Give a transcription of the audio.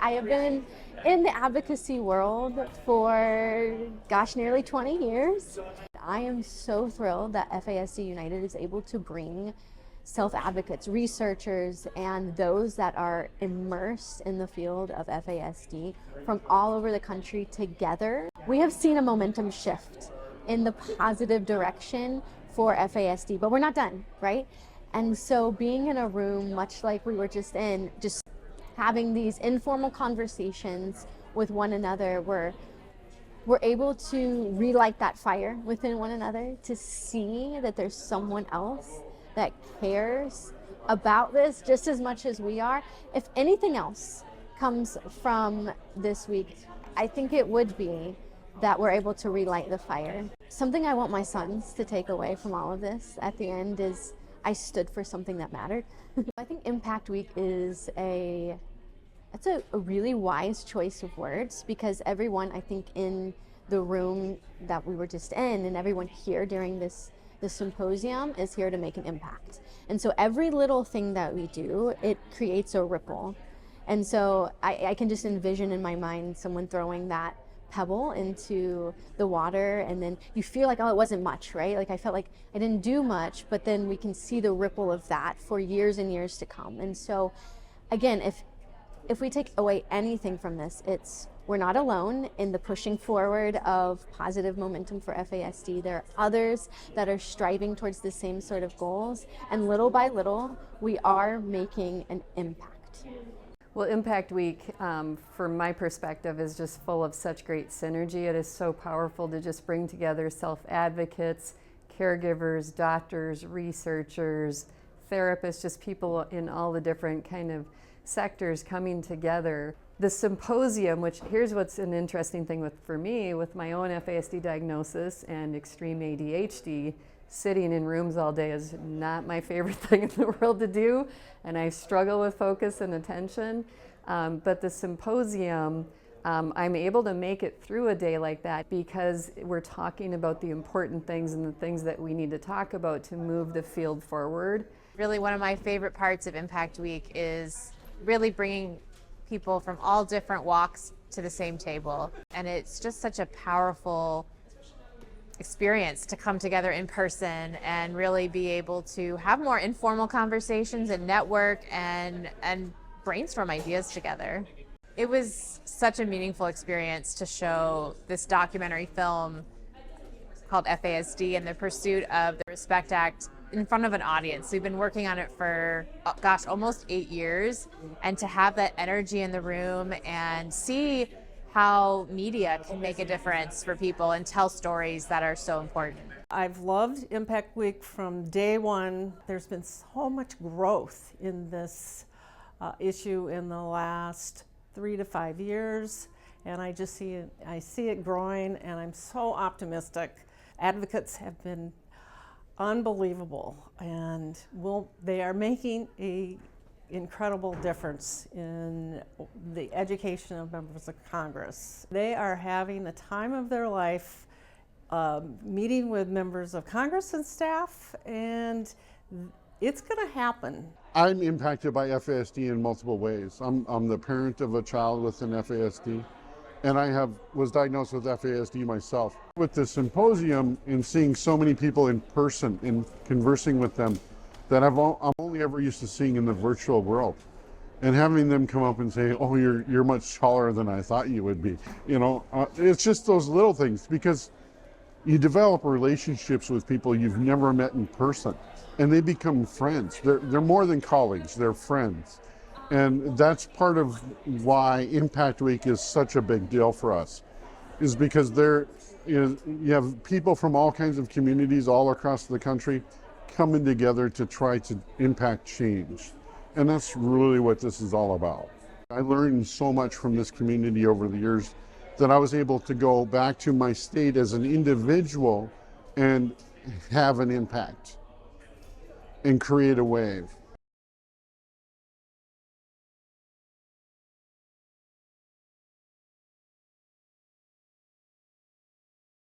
I have been in the advocacy world for, gosh, nearly 20 years. I am so thrilled that FASD United is able to bring self-advocates, researchers, and those that are immersed in the field of FASD from all over the country together. We have seen a momentum shift in the positive direction for FASD, but we're not done, right? And so being in a room, much like we were just in, just having these informal conversations with one another, we're able to relight that fire within one another, to see that there's someone else that cares about this just as much as we are. If anything else comes from this week, I think it would be that we're able to relight the fire. Something I want my sons to take away from all of this at the end is I stood for something that mattered. I think Impact Week is a really wise choice of words, because everyone, I think, in the room that we were just in and everyone here during this symposium is here to make an impact. And so every little thing that we do, it creates a ripple. And so I can just envision in my mind someone throwing that pebble into the water, and then you feel like, oh, it wasn't much, right? Like I felt like I didn't do much, but then we can see the ripple of that for years and years to come. And so again, if we take away anything from this, it's we're not alone in the pushing forward of positive momentum for FASD. There are others that are striving towards the same sort of goals, and little by little, we are making an impact. Well, Impact Week, from my perspective, is just full of such great synergy. It is so powerful to just bring together self-advocates, caregivers, doctors, researchers, therapists, just people in all the different kind of sectors coming together. The symposium, which here's what's an interesting thing for me, with my own FASD diagnosis and extreme ADHD, sitting in rooms all day is not my favorite thing in the world to do, and I struggle with focus and attention. But the symposium, I'm able to make it through a day like that because we're talking about the important things and the things that we need to talk about to move the field forward. Really, one of my favorite parts of Impact Week is really bringing people from all different walks to the same table. And it's just such a powerful experience to come together in person and really be able to have more informal conversations and network and brainstorm ideas together. It was such a meaningful experience to show this documentary film called FASD and the Pursuit of the Respect Act in front of an audience. We've been working on it for, gosh, almost 8 years, and to have that energy in the room and see how media can make a difference for people and tell stories that are so important. I've loved Impact Week from day one. There's been so much growth in this issue in the last 3 to 5 years, and I see it growing, and I'm so optimistic. Advocates have been unbelievable, and they are making an incredible difference in the education of members of Congress. They are having the time of their life meeting with members of Congress and staff, and it's going to happen. I'm impacted by FASD in multiple ways. I'm the parent of a child with an FASD, and I was diagnosed with FASD myself. With the symposium and seeing so many people in person and conversing with them that I'm only ever used to seeing in the virtual world, and having them come up and say, "Oh, you're much taller than I thought you would be." It's just those little things, because you develop relationships with people you've never met in person, and they become friends. They're more than colleagues; they're friends. And that's part of why Impact Week is such a big deal for us, is because you have people from all kinds of communities all across the country coming together to try to impact change. And that's really what this is all about. I learned so much from this community over the years that I was able to go back to my state as an individual and have an impact and create a wave.